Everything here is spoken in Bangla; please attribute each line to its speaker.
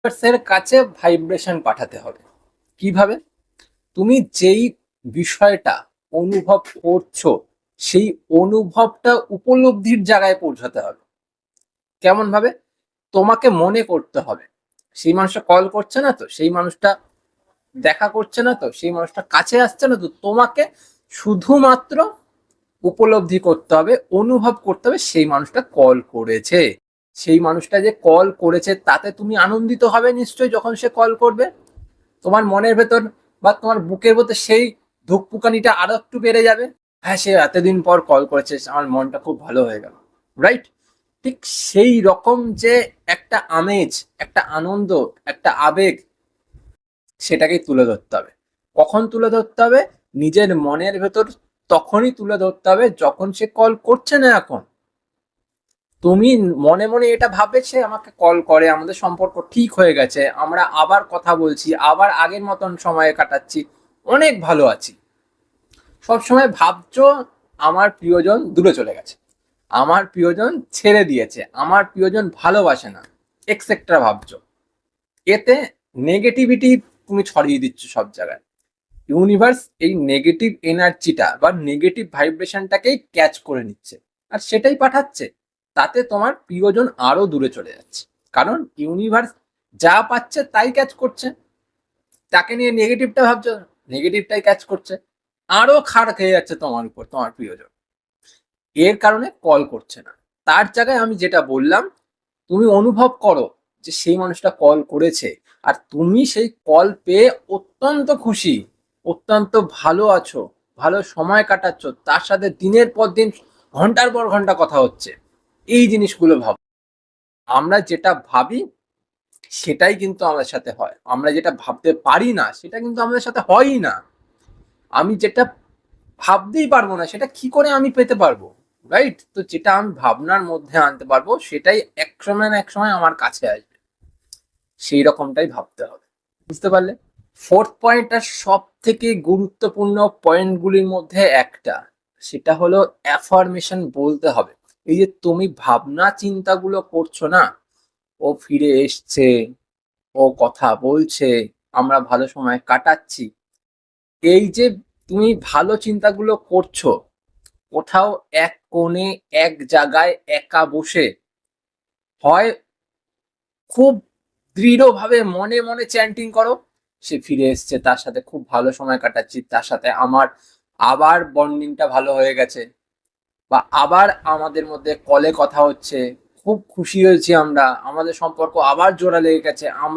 Speaker 1: এর কাছে ভাইব্রেশন পাঠাতে হবে। কিভাবে? তুমি যেই বিষয়টা অনুভব করছো সেই অনুভবটা উপলব্ধির জায়গায় পৌঁছাতে হবে। কেমন ভাবে? তোমাকে মনে করতে হবে সেই মানুষটা কল করছে না তো, সেই মানুষটা দেখা করছে না তো, সেই মানুষটা কাছে আসছে না তো, তোমাকে শুধুমাত্র উপলব্ধি করতে হবে, অনুভব করতে হবে সেই মানুষটা কল করেছে। সেই মানুষটা যে কল করেছে তাতে তুমি আনন্দিত হবে নিশ্চয়ই। যখন সে কল করবে তোমার মনের ভেতর বা তোমার বুকের ভেতর সেই ধুকপুকানিটা আরো একটু বেড়ে যাবে। হ্যাঁ, সে এতদিন পর কল করেছে, আমার মনটা খুব ভালো হয়ে গেল। রাইট? ঠিক সেই রকম যে একটা আমেজ, একটা আনন্দ, একটা আবেগ, সেটাকেই তুলে ধরতে হবে। কখন তুলে ধরতে হবে? নিজের মনের ভেতর তখনই তুলে ধরতে হবে যখন সে কল করছে না এখন। তুমি মনে মনে এটা ভাববে সে আমাকে কল করে, আমাদের সম্পর্ক ঠিক হয়ে গেছে, আমরা আবার কথা বলছি, আবার আগের মতন সময় কাটাচ্ছি, অনেক ভালো আছি। সবসময় ভাবছো আমার প্রিয়জন দূরে চলে গেছে, আমার প্রিয়জন ছেড়ে দিয়েছে, আমার প্রিয়জন ভালোবাসে না, এক্সেট্রা ভাবছো। এতে নেগেটিভিটি তুমি ছড়িয়ে দিচ্ছ সব জায়গায়। ইউনিভার্স এই নেগেটিভ এনার্জিটা বা নেগেটিভ ভাইব্রেশনটাকেই ক্যাচ করে নিচ্ছে আর সেটাই পাঠাচ্ছে। তাতে তোমার প্রিয়জন আরো দূরে চলে যাচ্ছে, কারণ ইউনিভার্স যা পাচ্ছে তাই ক্যাচ করছে। তাকে নিয়ে নেগেটিভটা ভাবছো, নেগেটিভটাই ক্যাচ করছে, আরো খাড় খেয়ে যাচ্ছে তোমার উপর তোমার প্রিয়জন। এর কারণে কল করছে না। তার জায়গায় আমি যেটা বললাম, তুমি অনুভব করো যে সেই মানুষটা কল করেছে আর তুমি সেই কল পেয়ে অত্যন্ত খুশি, অত্যন্ত ভালো আছো, ভালো সময় কাটাচ্ছ, তার সাথে দিনের পর দিন ঘন্টার পর ঘন্টা কথা হচ্ছে। এই জিনিসগুলো ভাবো। আমরা যেটা ভাবি সেটাই কিন্তু আমাদের সাথে হয়, আমরা যেটা ভাবতে পারি না সেটা কিন্তু আমাদের সাথে হয়ই না। আমি যেটা ভাবতেই পারবো না সেটা কি করে আমি পেতে পারবো? রাইট? তো যেটা আমি ভাবনার মধ্যে আনতে পারবো সেটাই এক সময় না এক সময় আমার কাছে আসবে। সেই রকমটাই ভাবতে হবে। বুঝতে পারলে? ফোর্থ পয়েন্টটা সব থেকে গুরুত্বপূর্ণ পয়েন্টগুলির মধ্যে একটা, সেটা হলো অ্যাফার্মেশন বলতে হবে। এই যে তুমি ভাবনা চিন্তাগুলো করছো না, ও ফিরে এসছে, ও কথা বলছে, আমরা ভালো সময় কাটাচ্ছি, এই যে তুমি ভালো চিন্তাগুলো করছো কোথাও এক কোণে এক জায়গায় একা বসে, হয় খুব দৃঢ়ভাবে মনে মনে চ্যান্টিং করো সে ফিরে এসছে, তার সাথে খুব ভালো সময় কাটাচ্ছি, তার সাথে আমার আবার বন্ডিংটা ভালো হয়ে গেছে, বা আবার আমাদের মধ্যে কলে কথা হচ্ছে, খুব খুশি হয়েছি আমরা, আমাদের সম্পর্ক আবার জোড়া লেগে গেছে, আমরা